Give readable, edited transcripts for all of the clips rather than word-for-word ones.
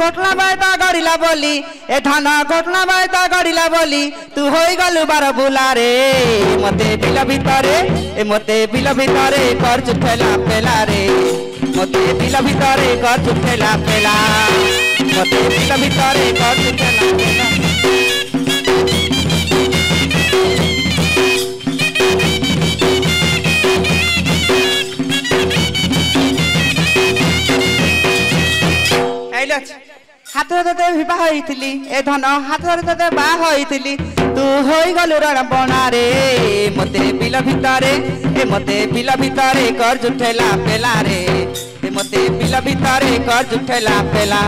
घटना बायता गड़िला बोली ए धन घटना बायता गड़िला बोली तू होई गलु बार बुला रे मते बिल भितरे ए मते बिल भितरे कर चुठेला पेला रे मते बिल भितरे कर चुठेला पेला मते बिल भितरे कर चुठेला पेला हाथ ते विवाह होइथिली ए धन हाथ ते बाह होइथिली तू होई गलु रणबणा रे मते बिल भितरे ए मते बिल भितरे कर जुठेला पेला रे ए मते बिल भितरे कर जुठेला पेला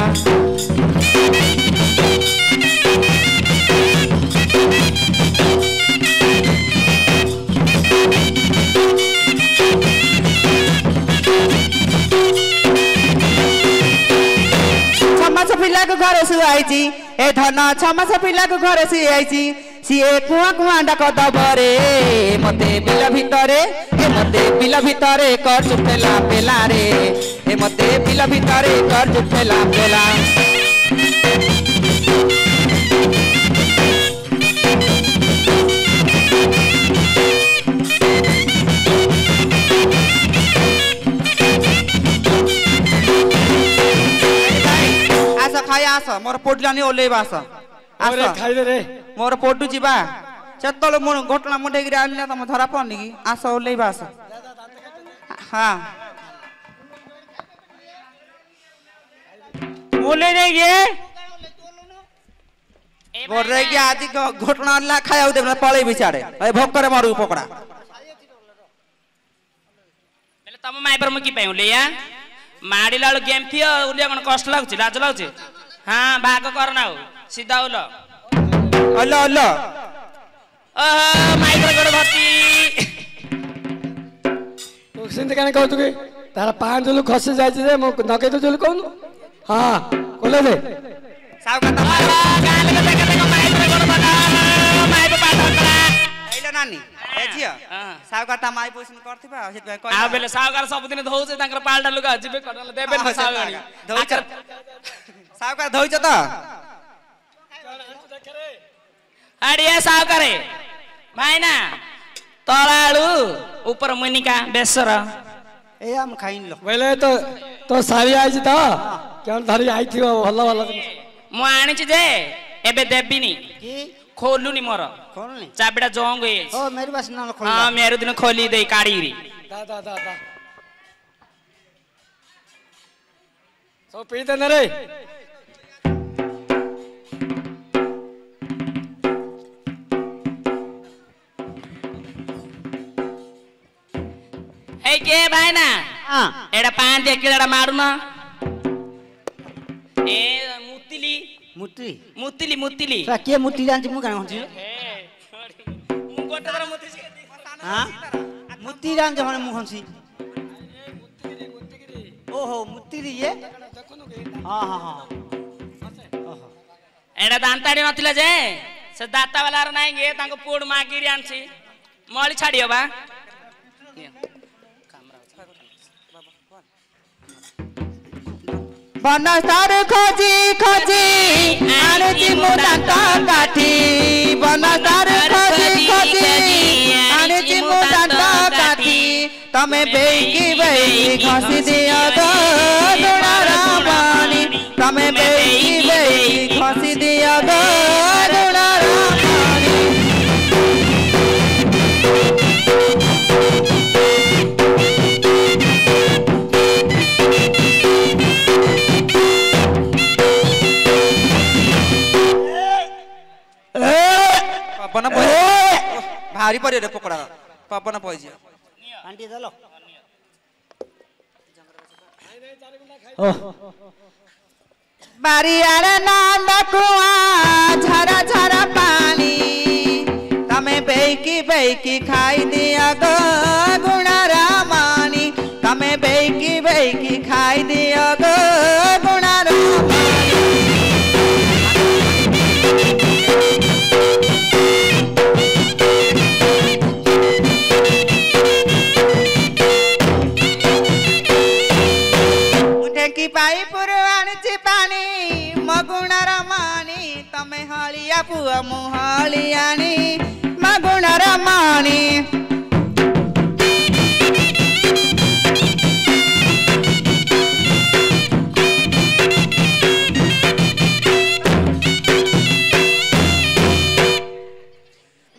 छमास पिला को घर से आईची ए धन छमास पिला को घर से आईची सीए कुआ कुआ डाक दबरे मते बिल भितरे ए मते बिल भितरे कर चुठेला पेला रे ए मते बिल भितरे कर चुठेला पेला खाई आस मोर पोटलानी ओलेबा आस अरे खाई दे रे मोर पोटू जीवा चतल मो घटना मुंडे गिरा आनिला तम धरा पड़नी की आस ओलेबा आस हां ओले नहीं गे बोल रे कि आज घटना ला खाया दे पळे बिचारे ए भोग करे मारू पकड़ा पहले तम माई पर मुकी पेउले या माड़ी लाल गेम थी उलिया मन कष्ट लागुची लाज लागुची हां भाग करना हो सीधा उलो अल्लो अल्लो माई पर गड़ भती तो सिंध काने कहू तुके तारा पान जुलु खसे जाय जे मो नके तो जुलु कहू हां कोले दे साव कथा गाल के देख माई पर गड़ भता माई पे पाठ करा आइलो नानी ए जिया साव कथा माई पोषण करथिबा से कह आ बेले सावकार सब दिन धोउचे तांकर पालटा लुगा जिबे करले देबे न सावगानी धोइछ सावकार धोइछ त अड़िया सावकारे भाइना तलाळु ऊपर मुनिका बेसर ए हम खाइन लो बेले तो सारी आइछ त केन धरी आई थियो भलो भलो मु आनिछ जे एबे देबिनी की खोलुनी मोर खोलनी चाबिडा जोंग ए ओ मेरी बस ना खोल हां मेरे दिन खोली दे काडीरी दा दा दा दा सो पी दे न रे ए के भाइना हां एडा पान दे केडा मारु न ए मुतिली मुट्टी मुतिली मुतिली सा के मुट्टी जान्छ मु गान हुन्छ मु गोटे तर मुति हां मुट्टी जान्छ भने मु खन्सी ओहो मुट्टी रे ये हां हां हां एडा दांताडी नथिला जे से दाता वाला र नाही गे तांको पोड मागिरी आनसी मळी छाडियो बा बनस्तर खोजी खोजी आनची मुदांत काठी बनस्तर खोजी खोजी आनची मुदांत काठी तमे बेकी बेकी खसी दिया गो दुणारा पानी तमे बेकी बेकी खसी दिया गो दुणारा पानी पपन भारी परे रे पकड़ा पपन पइजिया आंटी दलो बारी आरे नंद कुआ झरा झरा पानी तमे बेकी बेकी खाई दिया गो गुणारा मानी तमे बेकी बेकी खाई दिया गो गुणारा की पाई पुरवाणी पानी ପୁଅ ମୁହଳିଆଣି ମାଗୁଣର ମଣି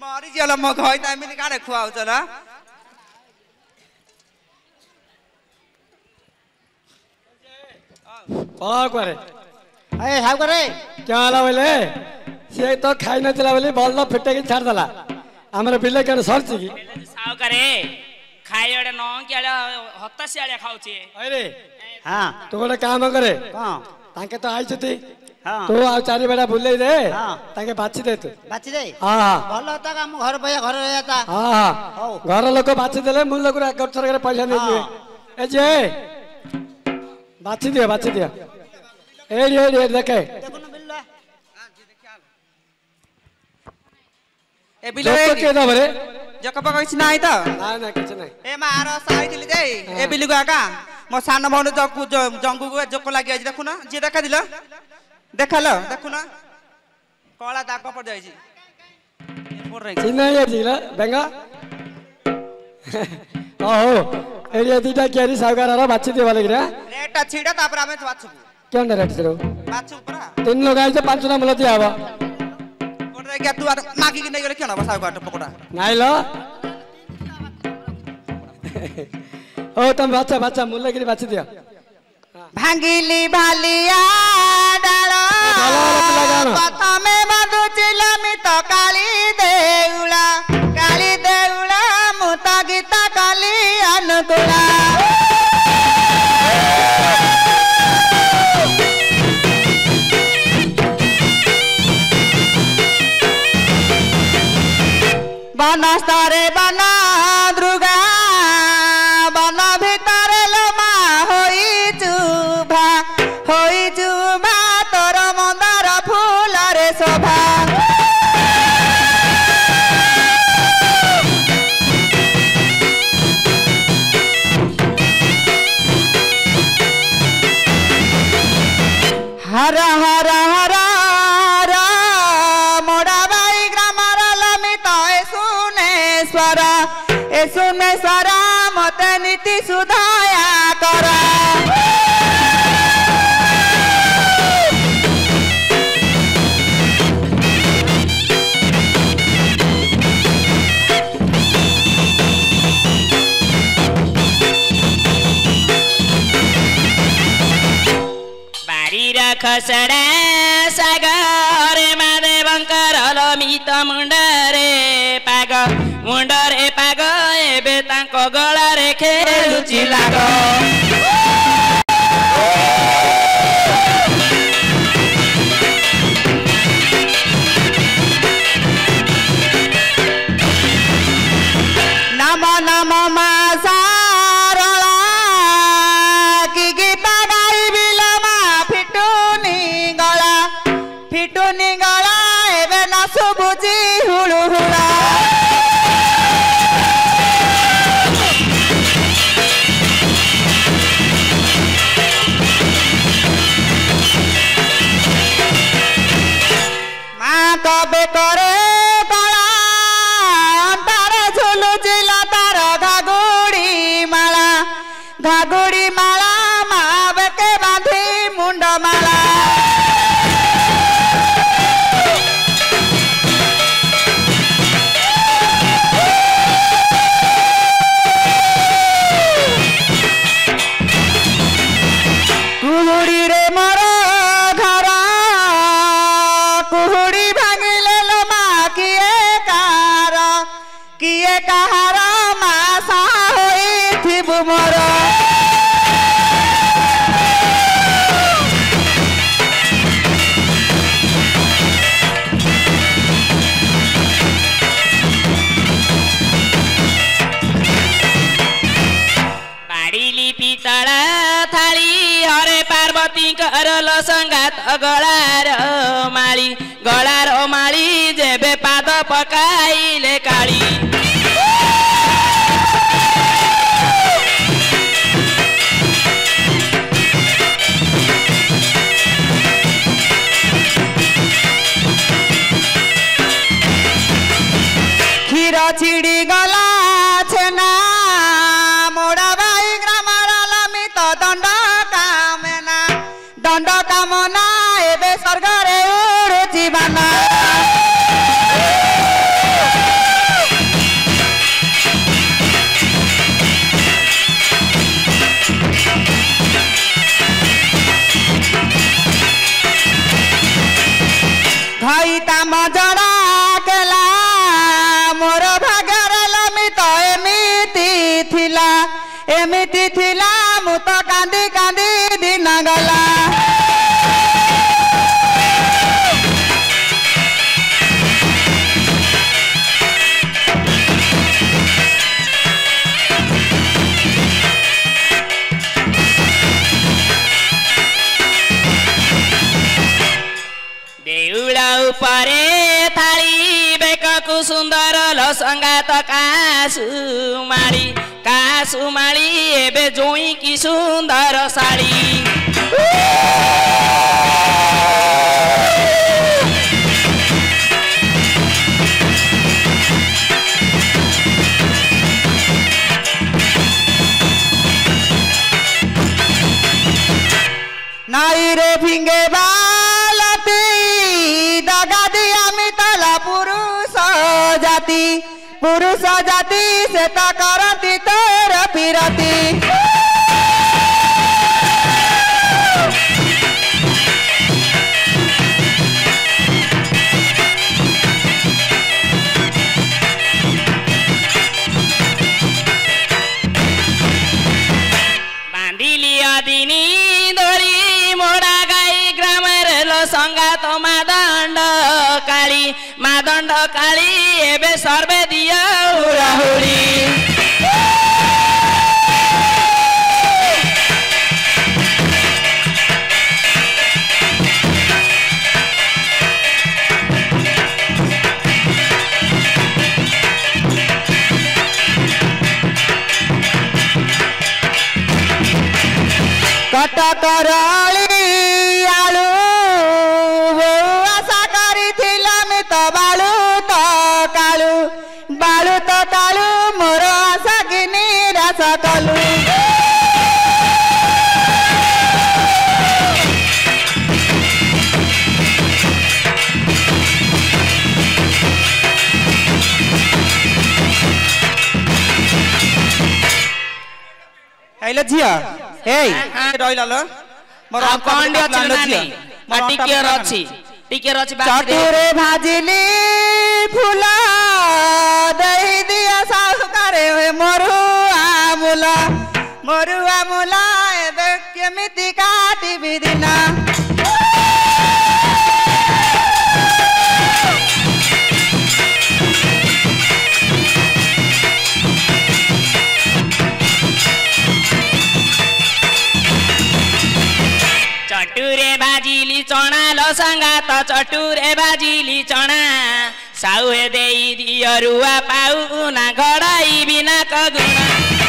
ମରିଯିବ ମୋ ଘଇ ତ ଏମିତି କାଳେ ଖୁଆଉଛ ନା करे ए साउकर रे क्या होला बोले से तो खाई नथिला बोली बल फिटे के छाड़ दला हमर बिले के सरची की साउकारे खाइडे न कि आले हतासी आले खाउची अरे हां तू गोटे काम करे हां ताके तो आई छती हां तू आ चारि बेड़ा बुले दे हां ताके बाची दे तू बाची दे हां हां भलो त काम घर भया घर रहता हां हां हौ घर लोक बाची देले मूल लोक गठर के पैसा नै दिए ए जे बाची दिया ए देखे देखो न बिल्ला ଏ ବିଲ के दो बरे ଜକପ କିଛି ନାହିଁ ତ ना किछ नै ଏ ମାର ସାଇଥିଲି ଯେ ଏ ବିଲକୁ ଆକା ମୋ ସାନ ଭଉଣୀ ଜଙ୍ଗୁକୁ ଜୋକ ଲାଗି ଯାଇଛି ଦେଖୁନ ଯିଏ ଦେଖାଦିଲ ଦେଖାଲ ଦେଖୁନ କଳା ଦାଗ ପଡିଯାଇଛି चिन्ह ये जिला बेंगा ओहो एरिया दीटा केरी सावकार रा बाची दे वाले गिरा ରେଟ୍ ଛିଡ ତାପରେ ଆମେ ବାଛୁବୁ क्यों न रेट करो ବାଛୁ ପରା तीन लोग आए से पांच ना मुला दिया हवा ଗୋଟେ କି ତୁ ମାଗିକି ନେଇ ଗଲେ କିଣ ବସା କାଟ ପକଡା नहीं लो ओ तुम बाचा मुला गिरी बाची दिया ଭାଙ୍ଗିଲି ଭାଲିଆ ଡାଳ ପ୍ରଥମେ ବାନ୍ଧୁଚିଲ ମିତ କାଳି ଦେଉଳା ମୁଁ ତ ଗୀତ କାଲି ଅନୁକୂଳା বনস্তরে বন দুর্গা বন ভিতরে লোমা হইচু ভা তোর মন্দার ফুলরে শোভা হর হর হর सुनेश्वर मत नीति सुधाया कर बारीर खसड़ा सागर महादेवंकर लमित मुंडरे पाग एबे तांको गळारे खेलुची लाग नम नम मा सारला कि गीत गाइबी लमा फिटुनी गळा एबे न सुबुजी हुळु हुळा কবে করে কলা তার ঝুলুছিল তার ঘাগুড়ি মালা মা বেকে বাঁধি মুন্ড মালা কুহুড়ি রে মর ঘর কুহুড়ি किए कहार मासा होइथिबु मोर बाड़ीली पितळ थाली हरे पार्वती करल संगात गळार माळी जेबे पाद पकाइले काली छिड़ी गला छेना मोड़ा भाई ग्रामर लमित दंड कामना एबे स्वर्गरे उड़ुची बाना भाई ताम जड़ा केला मोर भाग्यर लमित एमिति थिला मु तो कांदी कांदी दिन गला देउला उपरे थाली बेककु सुंदर लसंगात कासुमाली एबे जोई की सुंदर साड़ी नाई रे फिंगे बालती दगा दिया मितला पुरुष जाति से तो करती तोर फिरती बांधिली अदिनी दोली मोड़ा गाई ग्रामर संगात मादंड काली एबे सर्वे दिया उड़ाहुड़ी कटकराली आलू आशा करी तो बालू तो कालू मोर आशा की निराश कलू हेलो झिया रहिला ल मोर अकाउंट अछि नानी टिके रछि चटुरे भाजिली फूला दही दिया सासु करे मरुआ मुला एबे केमिति काटी बिदिना चटुरे बाजिली चना लसंगात चटुरे बाजिली चना साउे देई दियरुआ पाउ ना घड़ाई बिना कगुना